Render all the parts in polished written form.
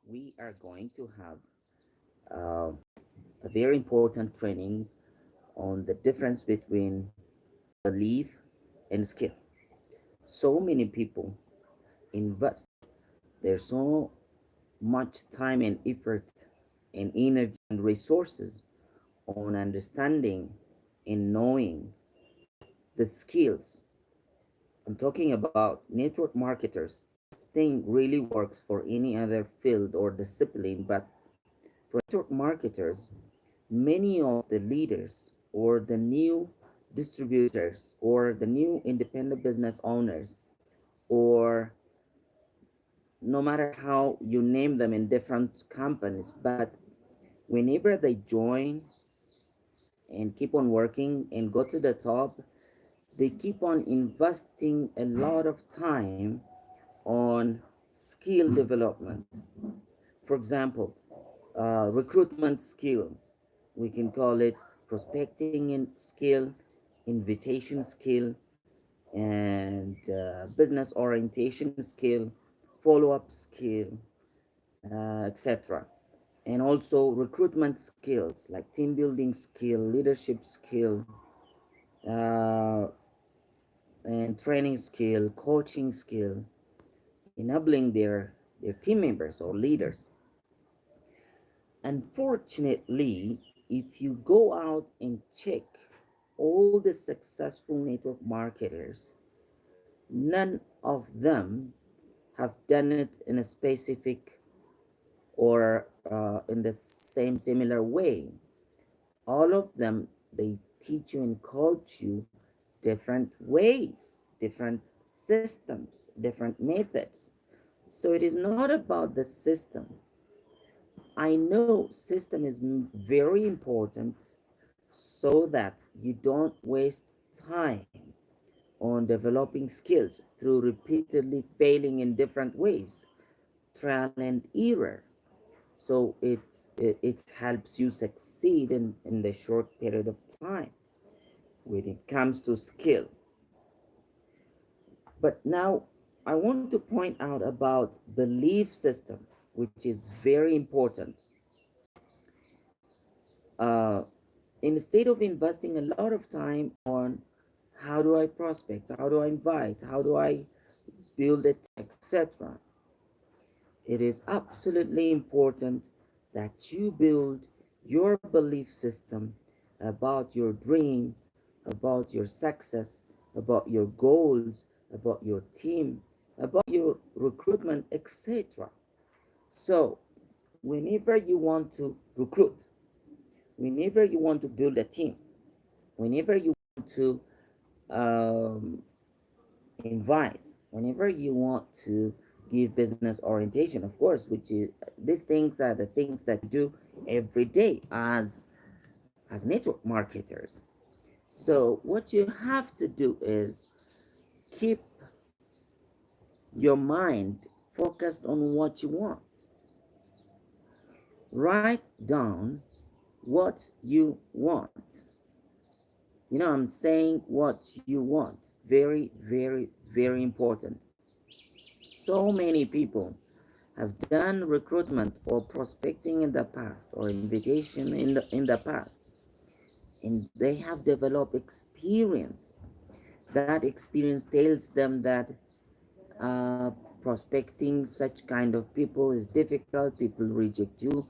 we are going to have uh, a very important training on the difference between belief and skill. So many people invest there's so much time and effort and energy and resources on understanding and knowing the skills. I'm talking about network marketers. Thing really works for any other field or discipline, but for network marketers, many of the leaders or the new distributors or the new independent business owners, or no matter how you name them in different companies, but whenever they join and keep on working and go to the top, they keep on investing a lot of time on skill development. For example, recruitment skills, we can call it prospecting in skill, invitation skill, and business orientation skill, follow-up skill, etc. And also recruitment skills like team building skill, leadership skill, uh, and training skill, coaching skill, enabling their team members or leaders. Unfortunately, if you go out and check all the successful network marketers, none of them have done it in a specific or in the same similar way. All of them, they teach you and coach you different ways, different systems, different methods. So it is not about the system. I know system is very important so that you don't waste time on developing skills through repeatedly failing in different ways, trial and error. So it helps you succeed in the short period of time when it comes to skill. But now I want to point out about belief system, which is very important. Uh, Instead of investing a lot of time on how do I prospect, how do I invite, how do I build it, etc., it is absolutely important that you build your belief system about your dream, about your success, about your goals, about your team, about your recruitment, etc. So, whenever you want to recruit, whenever you want to build a team, whenever you want to um, invite, whenever you want to give business orientation, of course, which is these things are the things that you do every day as network marketers. So what you have to do is keep your mind focused on what you want. Write down what you want. You know, I'm saying what you want. Very, very, very important. So many people have done recruitment or prospecting in the past or invitation in the past, and they have developed experience. That experience tells them that uh, prospecting such kind of people is difficult. People reject you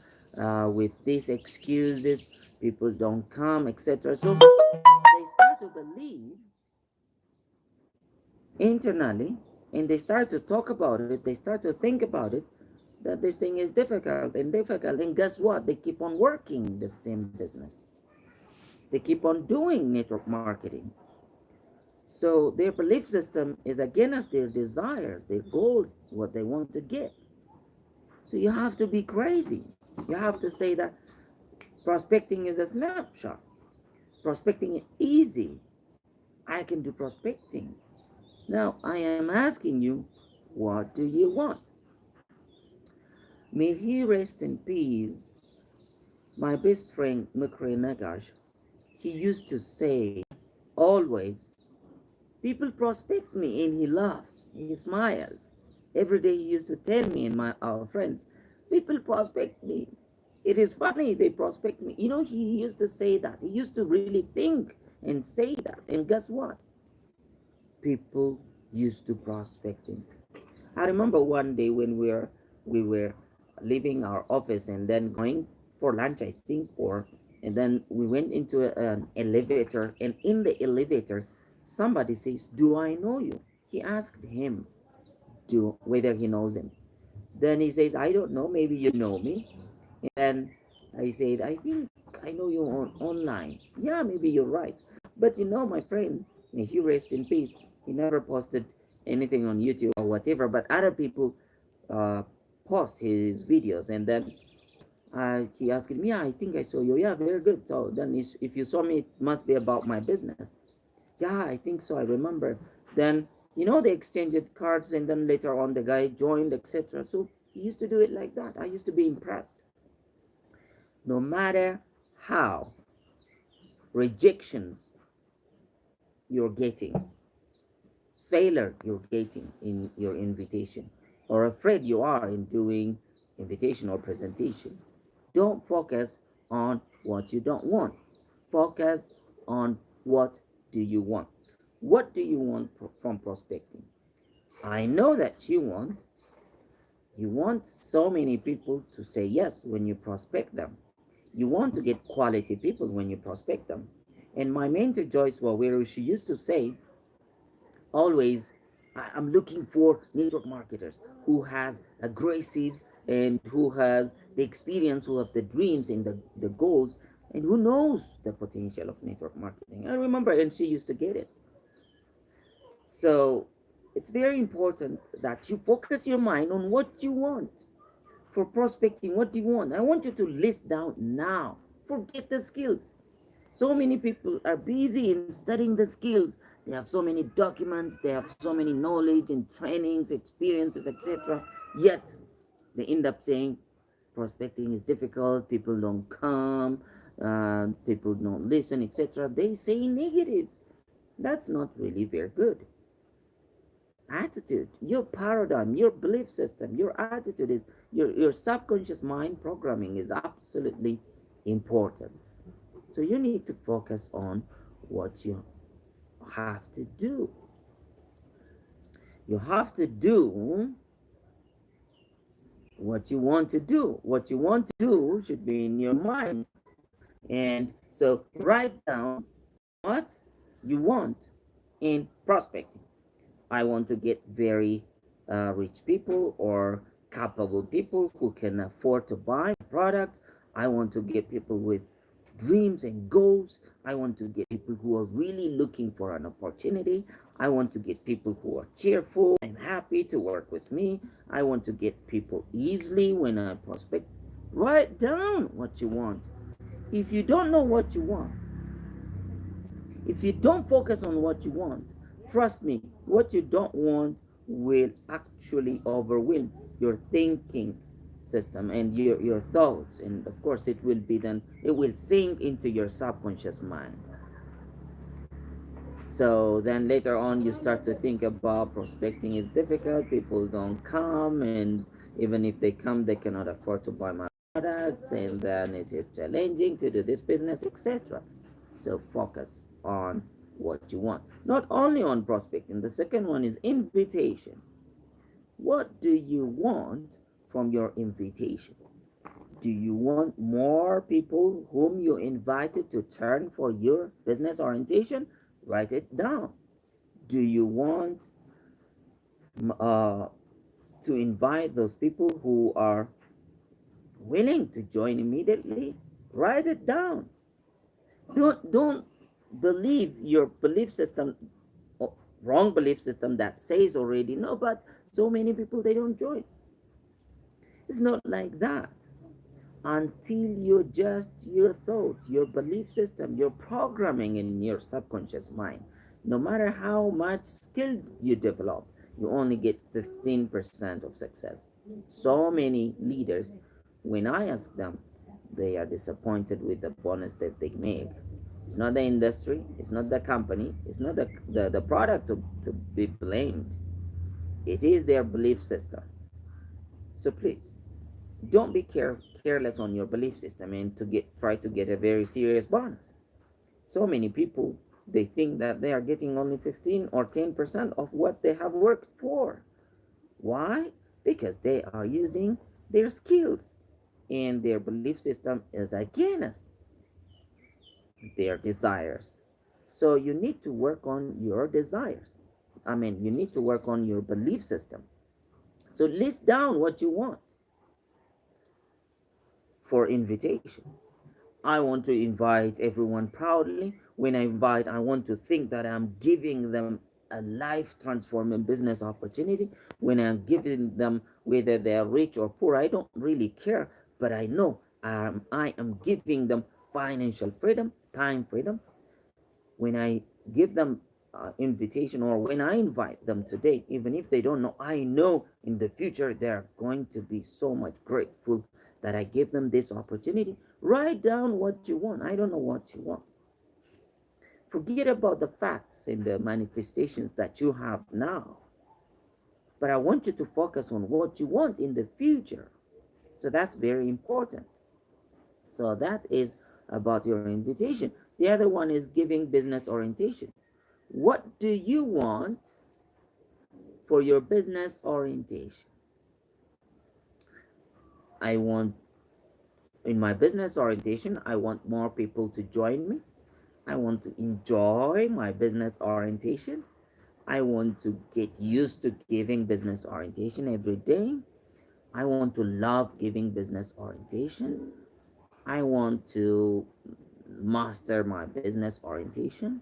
with these excuses. People don't come, etc. So they start to believe internally, and they start to talk about it. They start to think about it, that this thing is difficult and difficult. And guess what? They keep on working the same business. They keep on doing network marketing. So their belief system is against their desires, their goals, what they want to get. So you have to be crazy. You have to say that prospecting is a snapshot. Prospecting is easy. I can do prospecting. Now I am asking you, what do you want? May he rest in peace. My best friend Mukre Nagash, he used to say always, people prospect me and he laughs, he smiles. Every day he used to tell me and our friends, People prospect me. It is funny, they prospect me. He used to say that. He used to really think and say that. And guess what? People used to prospect him. I remember one day when we were leaving our office and then going for lunch, I think, and then we went into an elevator, and in the elevator, somebody says, "Do I know you?" He asked him to whether he knows him. Then he says, "I don't know. Maybe you know me." And I said, "I think I know you online." "Yeah, maybe you're right. But my friend, may he rest in peace, he never posted anything on YouTube or whatever, but other people uh, post his videos." And then he asked me, "Yeah, I think I saw you." "Yeah, very good. So then if you saw me, it must be about my business." "Yeah, I think so. I remember." Then, they exchanged cards, and then later on, the guy joined, etc. So he used to do it like that. I used to be impressed. No matter how rejections you're getting, failure you're getting in your invitation, or afraid you are in doing invitation or presentation, don't focus on what you don't want. Focus on what do you want. What do you want from prospecting? I know that you want so many people to say yes when you prospect them. You want to get quality people when you prospect them. And my mentor Joyce Waweru, she used to say always, I'm looking for network marketers who has aggressive and who has the experience, who have the dreams and the goals, and who knows the potential of network marketing. I remember, and she used to get it. So it's very important that you focus your mind on what you want. For prospecting, what do you want? I want you to list down now. Forget the skills. So many people are busy in studying the skills. They have so many documents, they have so many knowledge and trainings, experiences, etc. Yet they end up saying prospecting is difficult, people don't come, people don't listen, etc. They say negative. That's not really very good. Attitude, your paradigm, your belief system, your attitude is your subconscious mind programming is absolutely important. So you need to focus on what you have to do. You have to do what you want to do. What you want to do should be in your mind. And so write down what you want in prospecting. I want to get very rich people or capable people who can afford to buy products. I want to get people with dreams and goals. I want to get people who are really looking for an opportunity. I want to get people who are cheerful and happy to work with me. I want to get people easily when I prospect. Write down what you want. If you don't know what you want, if you don't focus on what you want, trust me, what you don't want will actually overwhelm your thinking system and your thoughts. And of course, it will sink into your subconscious mind. So then later on, you start to think about prospecting is difficult, people don't come, and even if they come, they cannot afford to buy my products, and then it is challenging to do this business, etc. So focus on what you want. Not only on prospecting, the second one is invitation. What do you want from your invitation? Do you want more people whom you invited to turn for your business orientation? Write it down. Do you want uh, to invite those people who are willing to join immediately? Write it down. Don't believe your belief system, wrong belief system that says already no, but so many people they don't join. It's not like that. Until you adjust your thoughts, your belief system, your programming in your subconscious mind, no matter how much skill you develop, you only get 15% of success. So many leaders, when I ask them, they are disappointed with the bonus that they make. It's not the industry, it's not the company, it's not the product to be blamed. It is their belief system. So please, Don't be careless on your belief system and to get try to get a very serious bonus. So many people, they think that they are getting only 15 or 10% of what they have worked for. Why? Because they are using their skills and their belief system is against their desires. So you need to work on your desires. I mean, you need to work on your belief system. So list down what you want for invitation. I want to invite everyone proudly. When I invite, I want to think that I'm giving them a life transforming business opportunity. When I'm giving them, whether they're rich or poor, I don't really care. But I know I am giving them financial freedom, time freedom. When I give them invitation, or when I invite them today, even if they don't know, I know in the future they're going to be so much grateful that I gave them this opportunity. Write down what you want. I don't know what you want. Forget about the facts and the manifestations that you have now. But I want you to focus on what you want in the future. So that's very important. So that is about your invitation. The other one is giving business orientation. What do you want for your business orientation? I want, in my business orientation, I want more people to join me. I want to enjoy my business orientation. I want to get used to giving business orientation every day. I want to love giving business orientation. I want to master my business orientation.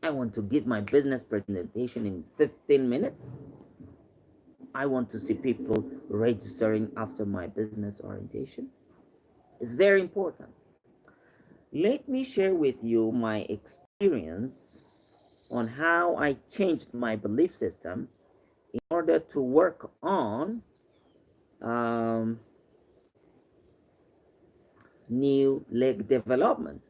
I want to give my business presentation in 15 minutes. I want to see people registering after my business orientation. It's very important. Let me share with you my experience on how I changed my belief system in order to work on um, new leg development.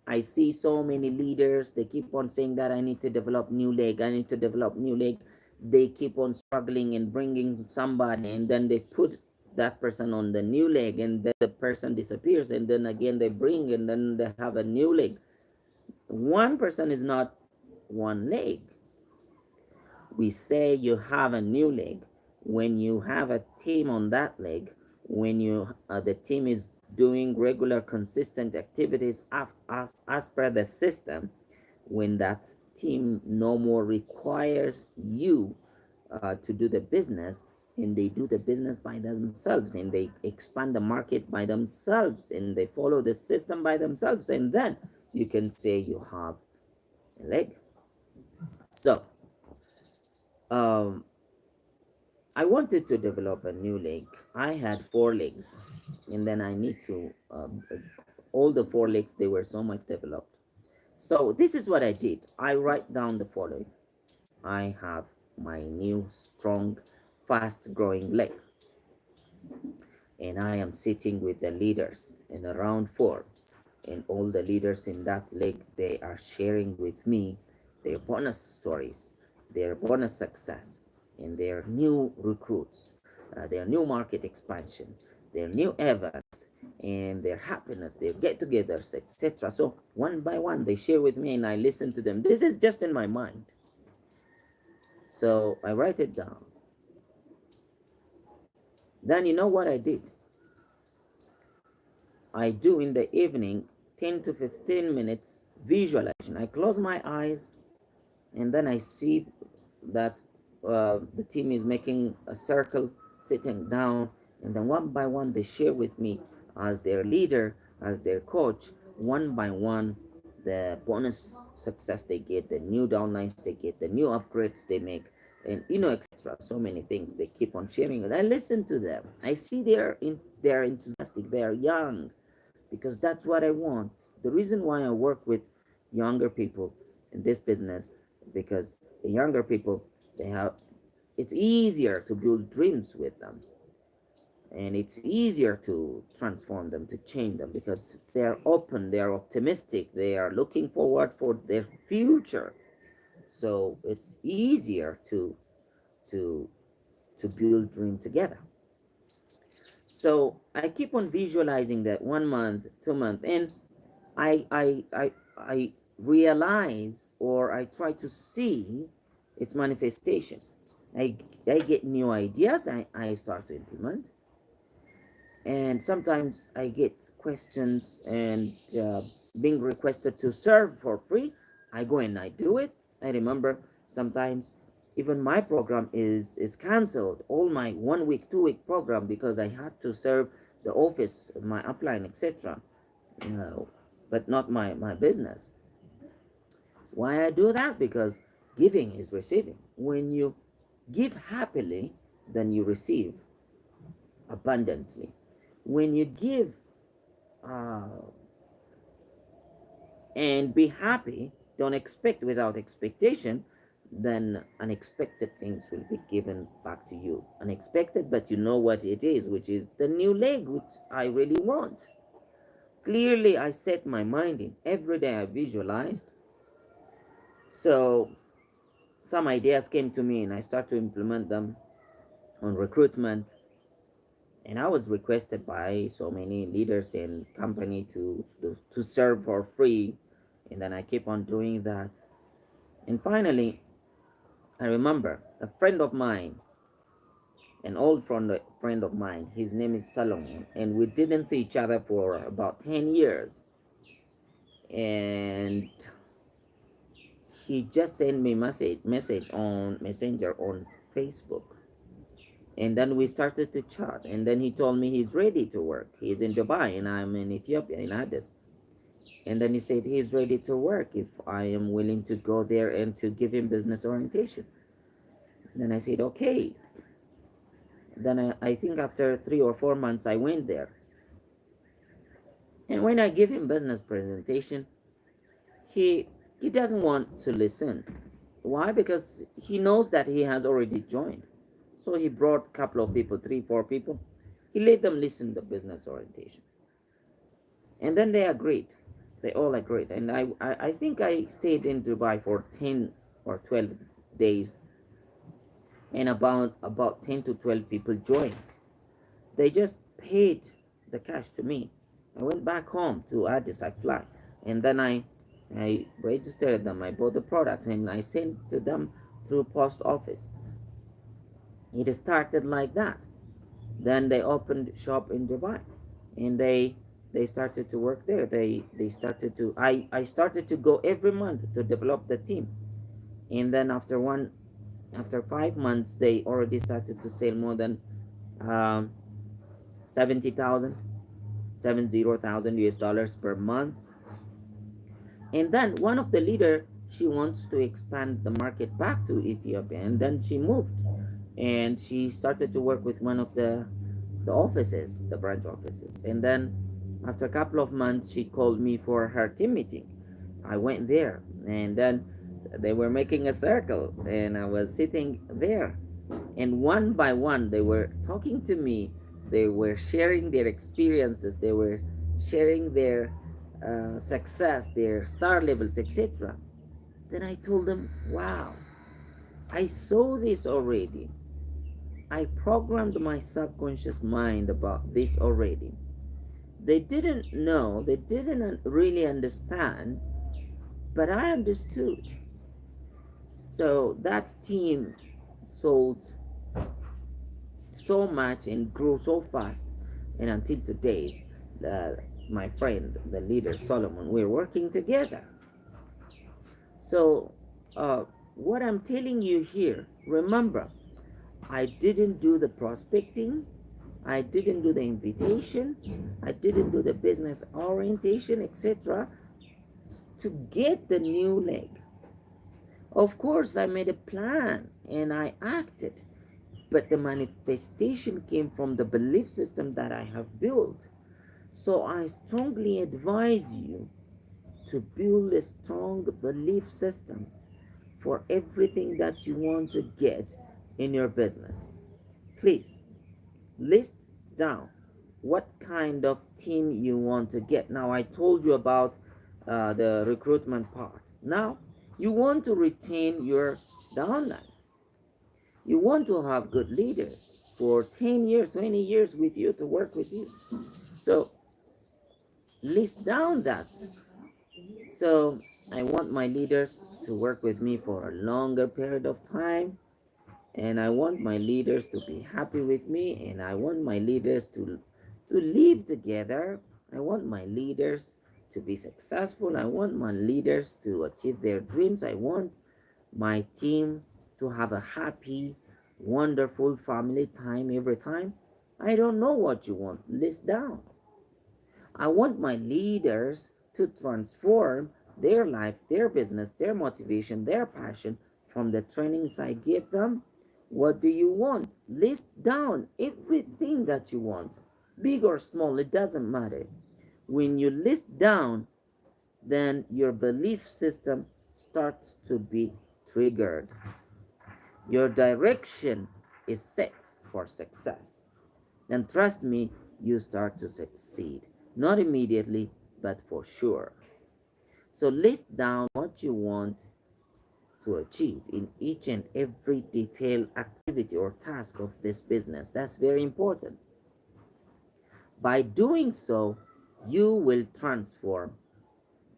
I see so many leaders, they keep on saying that I need to develop new leg, I need to develop new leg. They keep on struggling and bringing somebody, and then they put that person on the new leg, and then the person disappears, and then again they bring, and then they have a new leg. One person is not one leg. We say you have a new leg when you have a team on that leg, when the team is doing regular consistent activities as per the system, when that team no more requires you to do the business, and they do the business by themselves, and they expand the market by themselves, and they follow the system by themselves, and then you can say you have a leg. So um, I wanted to develop a new leg. I had four legs, and then I need to all the four legs, they were so much developed. So this is what I did. I write down the following. I have my new strong, fast growing leg, and I am sitting with the leaders in a round four, and all the leaders in that leg, they are sharing with me their bonus stories, their bonus success, and their new recruits, their new market expansion, their new events, and their happiness, their get-togethers, etc. So one by one, they share with me, and I listen to them. This is just in my mind, so I write it down. Then you know what I did? I do in the evening 10 to 15 minutes visualization. I close my eyes, and then I see that the team is making a circle, sitting down, and then one by one they share with me as their leader, as their coach, one by one, the bonus success they get, the new downlines they get, the new upgrades they make, and etc. So many things they keep on sharing, and I listen to them. I see they're enthusiastic, they're young, because that's what I want. The reason why I work with younger people in this business, because the younger people, they have, it's easier to build dreams with them, and it's easier to transform them, to change them, because they're open, they're optimistic, they are looking forward for their future. So it's easier to to build dream together. So I keep on visualizing that 1 month, 2 month, and I realize, or I try to see its manifestation. I I get new ideas. I start to implement, and sometimes I get questions and being requested to serve for free. I go and I do it. I remember sometimes even my program is canceled, all my 1 week 2 week program, because I had to serve the office, my upline, etc. You know, but not my business. Why I do that? Because giving is receiving. When you give happily, then you receive abundantly. When you give uh, and be happy, don't expect without expectation, then unexpected things will be given back to you. Unexpected, but you know what it is, which is the new leg, which I really want. Clearly, I set my mind in. Every day I visualized. So some ideas came to me and I start to implement them on recruitment. And I was requested by so many leaders in company to serve for free. And then I keep on doing that. And finally, I remember a friend of mine, an old friend of mine, his name is Solomon, and we didn't see each other for about 10 years. And he just sent me message on Messenger on Facebook. And then we started to chat. And then he told me he's ready to work. He's in Dubai and I'm in Ethiopia, in Addis. And then he said he's ready to work if I am willing to go there and to give him business orientation. Then I said, okay. Then I think after 3 or 4 months, I went there. And when I give him business presentation, he he doesn't want to listen. Why? Because he knows that he has already joined. So he brought a couple of people, 3, 4 people. He let them listen to the business orientation. And then they agreed. They all agreed. And I think I stayed in Dubai for 10 or 12 days. And about 10 to 12 people joined. They just paid the cash to me. I went back home to Addis. I fly. And then I registered them. I bought the products and I sent to them through post office. It started like that. Then they opened shop in Dubai, and they started to work there. They started to I started to go every month to develop the team, and then after 5 months they already started to sell more than um, 70,000 US dollars per month. And then one of the leader, she wants to expand the market back to Ethiopia, and then she moved and she started to work with one of the offices, the branch offices. And then after a couple of months, she called me for her team meeting. I went there, and then they were making a circle, and I was sitting there. And one by one, they were talking to me. They were sharing their experiences. They were sharing their success, their star levels, etc. Then I told them, wow, I saw this already. I programmed my subconscious mind about this already. They didn't know, they didn't really understand, but I understood. So that team sold so much and grew so fast. And until today, my friend, the leader, Solomon, we're working together. So, what I'm telling you here, remember, I didn't do the prospecting. I didn't do the invitation. I didn't do the business orientation, etc. to get the new leg. Of course, I made a plan and I acted, but the manifestation came from the belief system that I have built. So I strongly advise you to build a strong belief system for everything that you want to get in your business. Please list down what kind of team you want to get. Now, I told you about the recruitment part. Now, you want to retain your downlines. You want to have good leaders. for 10 years, 20 years with you to work with you. So list down that. So I want my leaders to work with me for a longer period of time, and I want my leaders to be happy with me, and I want my leaders to live together. I want my leaders to be successful. I want my leaders to achieve their dreams. I want my team to have a happy, wonderful family time every time. I don't know what you want. List down. I want my leaders to transform their life, their business, their motivation, their passion from the trainings I give them. What do you want? List down everything that you want, big or small, it doesn't matter. When you list down, then your belief system starts to be triggered. Your direction is set for success. Then trust me, you start to succeed. Not immediately, but for sure. So list down what you want to achieve in each and every detailed activity or task of this business. That's very important. By doing so, you will transform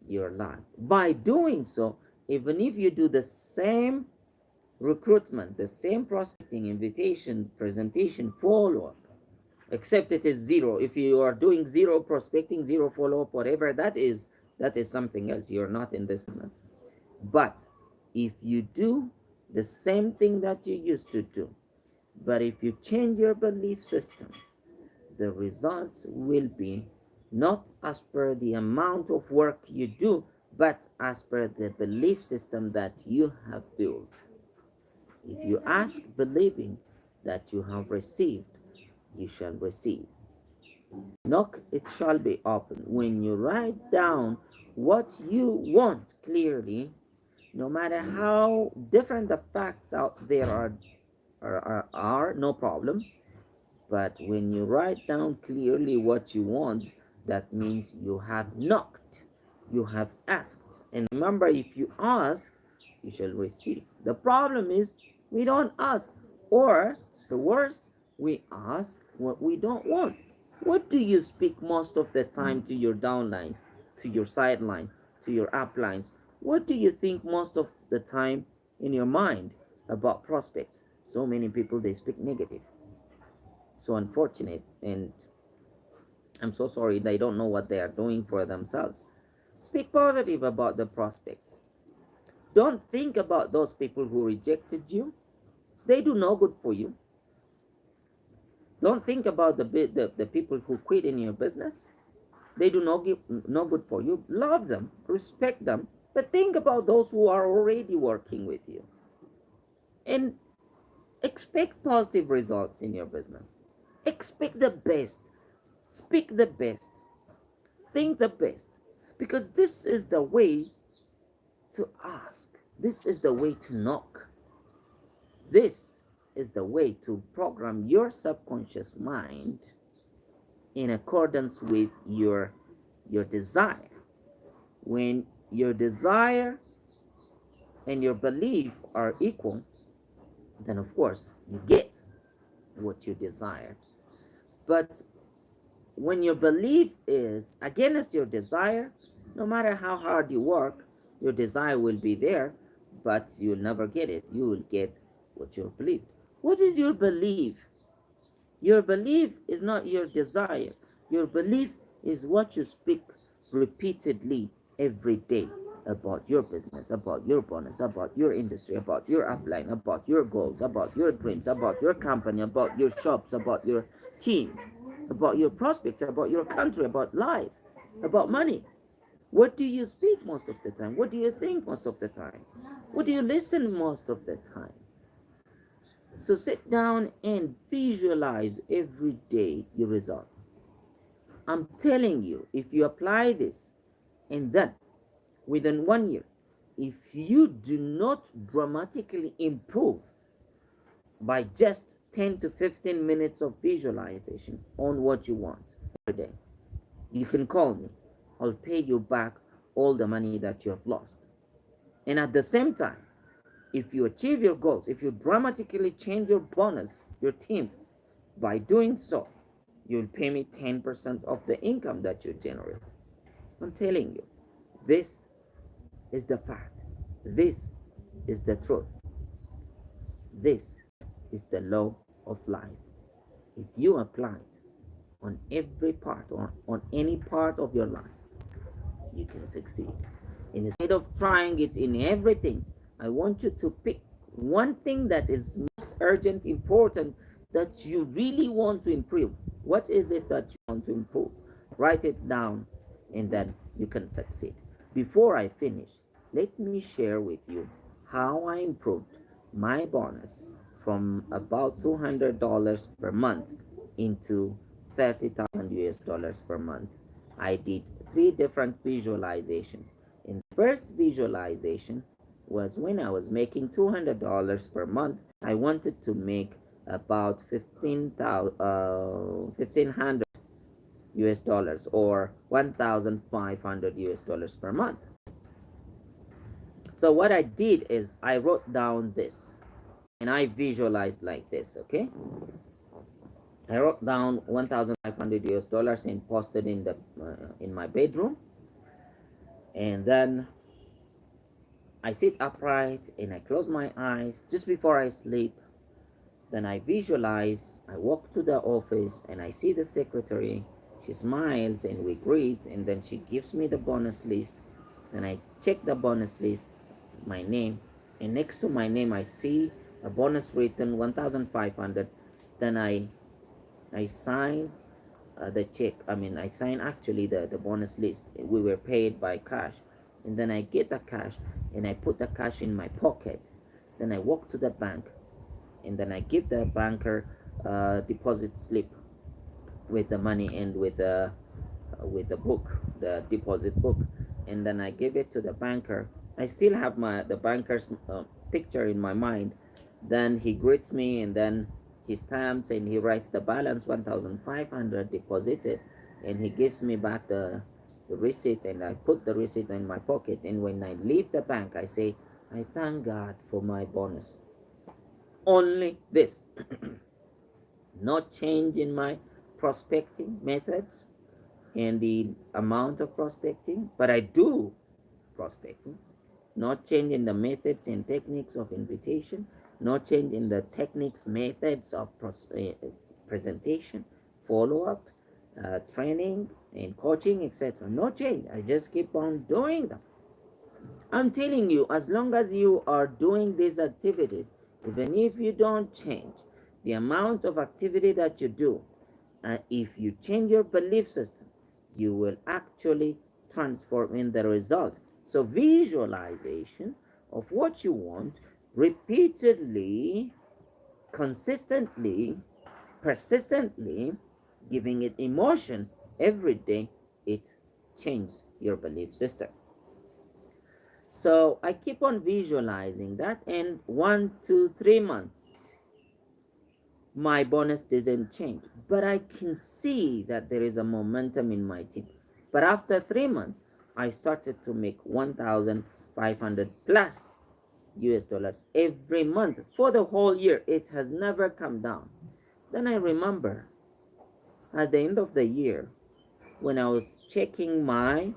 your life. By doing so, even if you do the same recruitment, the same prospecting, invitation, presentation, follow up, except it is zero. If you are doing zero prospecting, zero follow up, whatever that is something else. You're not in this business. But if you do the same thing that you used to do, but if you change your belief system, the results will be not as per the amount of work you do, but as per the belief system that you have built. If you ask believing that you have received, you shall receive. Knock, it shall be open. When you write down what you want clearly, no matter how different the facts out there are no problem. But when you write down clearly what you want, that means you have knocked, you have asked. And remember, if you ask, you shall receive. The problem is we don't ask, or the worst, we ask what we don't want. What do you speak most of the time to your downlines, to your sidelines, to your uplines? What do you think most of the time in your mind about prospects? So many people, they speak negative. So unfortunate, and I'm so sorry they don't know what they are doing for themselves. Speak positive about the prospects. Don't think about those people who rejected you. They do no good for you. Don't think about the people who quit in your business. They do no good for you. Love them, respect them, but think about those who are already working with you. And expect positive results in your business. Expect the best. Speak the best. Think the best. Because this is the way to ask. This is the way to knock. This is the way to program your subconscious mind in accordance with your desire. When your desire and your belief are equal, then of course you get what you desire. But when your belief is against your desire, no matter how hard you work, your desire will be there, but you'll never get it. You will get what you believe. What is your belief? Your belief is not your desire. Your belief is what you speak repeatedly every day about your business, about your bonus, about your industry, about your upline, about your goals, about your dreams, about your company, about your shops, about your team, about your prospects, about your country, about life, about money. What do you speak most of the time? What do you think most of the time? What do you listen most of the time? So sit down and visualize every day your results. I'm telling you, if you apply this and then within 1 year, if you do not dramatically improve by just 10 to 15 minutes of visualization on what you want every day, you can call me. I'll pay you back all the money that you have lost. And at the same time, if you achieve your goals, if you dramatically change your bonus, your team, By doing so, you'll pay me 10% of the income that you generate. I'm telling you, this is the fact. This is the truth. This is the law of life. If you apply it on every part or on any part of your life, you can succeed. Instead of trying it in everything, I want you to pick one thing that is most urgent, important, that you really want to improve. What is it that you want to improve? Write it down and then you can succeed. Before I finish, let me share with you how I improved my bonus from about $200 per month into 30,000 US dollars per month. I did three different visualizations. In the first visualization was when I was making $200 per month. I wanted to make about 1500 US dollars or 1,500 US dollars per month. So what I did is I wrote down this and I visualized like this, okay? I wrote down 1,500 US dollars and posted in my bedroom, and then I sit upright and I close my eyes just before I sleep. Then I visualize, I walk to the office and I see the secretary. She smiles and we greet, and then she gives me the bonus list. Then I check the bonus list, my name, and next to my name I see a bonus written 1,500. Then I sign the check. I sign actually the bonus list. We were paid by cash. And then I get the cash and I put the cash in my pocket. Then I walk to the bank and then I give the banker deposit slip with the money and with the book, the deposit book. And then I give it to the banker. I still have the banker's picture in my mind. Then he greets me and then he stamps and he writes the balance 1,500 deposited, and he gives me back the receipt, and I put the receipt in my pocket. And when I leave the bank, I say, I thank God for my bonus. Only this. Not change in my prospecting methods and the amount of prospecting, but I do prospecting. Not change in the methods and techniques of invitation, not change in the techniques, methods of presentation, follow-up, training and coaching, etc. No change. I just keep on doing them. I'm telling you, as long as you are doing these activities, even if you don't change the amount of activity that you do, if you change your belief system, you will actually transform in the result. So visualization of what you want repeatedly, consistently, persistently, giving it emotion every day, it changes your belief system. So I keep on visualizing that, and 1 to 3 months my bonus didn't change, but I can see that there is a momentum in my team. But after 3 months, I started to make 1,500 plus US dollars every month for the whole year. It has never come down. Then I remember at the end of the year, when I was checking my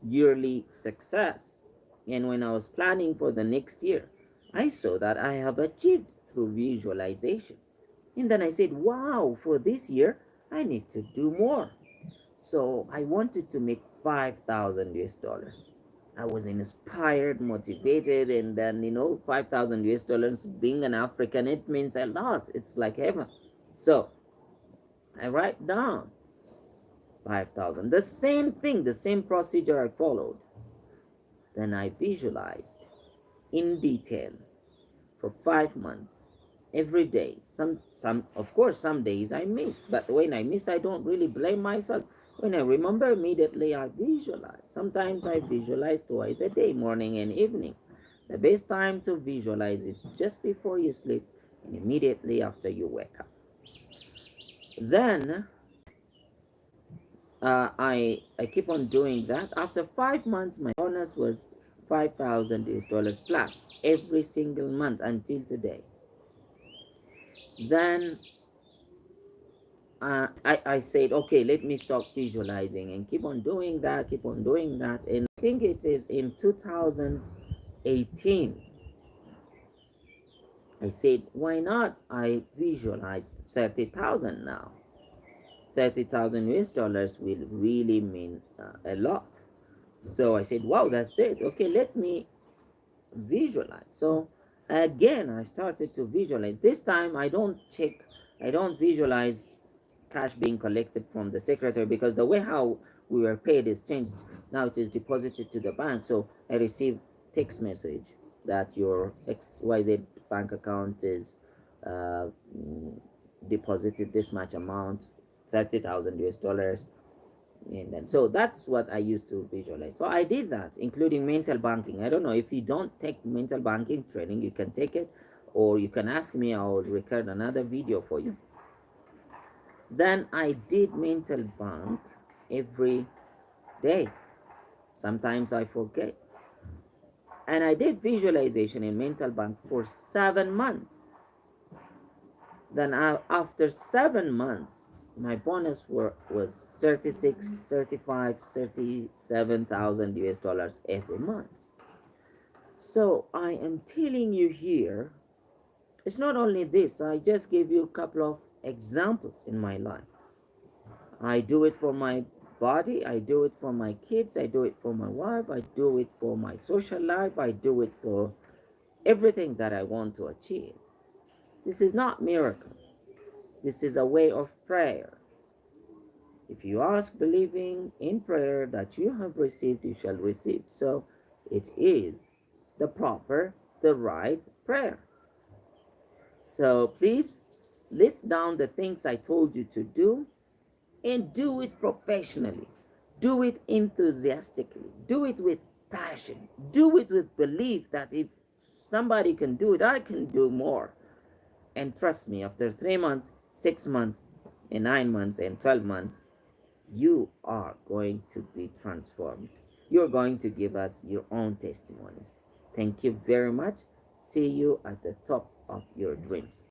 yearly success and when I was planning for the next year, I saw that I have achieved through visualization. And then I said, wow, for this year, I need to do more. So I wanted to make 5,000 US dollars. I was inspired, motivated, and then, 5,000 US dollars being an African, it means a lot. It's like heaven. So I write down 5,000. The same thing, the same procedure I followed. Then I visualized in detail for 5 months every day. Some of course some days I miss, but when I miss I don't really blame myself. When I remember immediately I visualize. Sometimes I visualize twice a day, morning and evening. The best time to visualize is just before you sleep and immediately after you wake up. Then I keep on doing that. After 5 months, my bonus was 5,000 US dollars plus every single month until today. Then I said, okay, let me stop visualizing and keep on doing that, keep on doing that. And I think it is in 2018, I said, why not I visualize 30,000 now? 30,000 US dollars will really mean a lot. So I said, wow, that's it. Okay, let me visualize. So again, I started to visualize. This time I don't visualize cash being collected from the secretary, because the way how we were paid is changed. Now it is deposited to the bank. So I receive text message that your XYZ bank account is uh, mm, deposited this much amount, 30,000 US dollars. And then, so that's what I used to visualize. So I did that, including mental banking. I don't know if you don't take mental banking training, you can take it, or you can ask me. I will record another video for you. Then I did mental bank every day. Sometimes I forget. And I did visualization in mental bank for 7 months. Then after 7 months, my bonus was 36, 35, 37,000 US dollars every month. So I am telling you here, it's not only this, I just gave you a couple of examples in my life. I do it for my body, I do it for my kids, I do it for my wife, I do it for my social life, I do it for everything that I want to achieve. This is not miracle. This is a way of prayer. If you ask believing in prayer that you have received, you shall receive. So it is the proper, the right prayer. So please list down the things I told you to do, and do it professionally. Do it enthusiastically. Do it with passion. Do it with belief that if somebody can do it, I can do more. And trust me, after 3 months, 6 months, and 9 months, and 12 months, you are going to be transformed. You're going to give us your own testimonies. Thank you very much. See you at the top of your dreams.